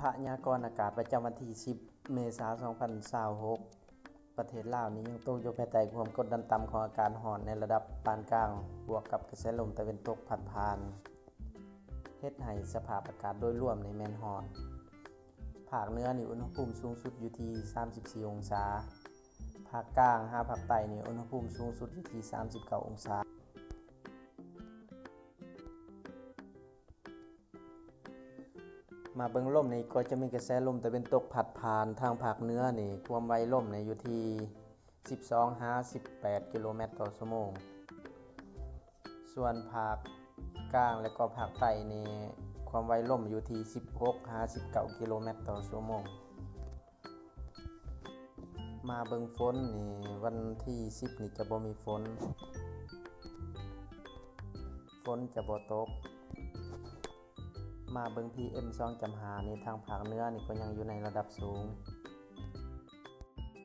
พยากรณ์อากาศประจำวันที่10เมษายน2026ประเทศลาวนี้ยังตกอยู่ภายใต้ความกดดันต่ำของอากาศร้อนในระดับปานกลางบวกกับกระแสลมตะวันตกพัดผ่านเฮ็ดให้สภาพอากาศโดยรวมแม่นร้อนภาคเหนือนี่อุณหภูมิสูงสุดอยู่ที่34องศาภาคกลางหาภาคใต้นี่อุณหภูมิสูงสุดอยู่ที่39องศามาเบิ่งลมนี่ก็จะมีกระแสลมตะวันตกพัดผ่านทางภาคเหนือนี่ความไวลมนี่อยู่ที่12-18 กิโลเมตรต่อชั่วโมงส่วนภาคกลางและก็ภาคใต้นี่ความไวลมอยู่ที่16-19 กิโลเมตรต่อชั่วโมงมาเบิ่งฝนนี่วันที่10นี่จะบ่มีฝนจะบ่ตกมาเบิ่ง PM 2.5 นี่ทางภาคเหนือนี่ก็ยังอยู่ในระดับสูง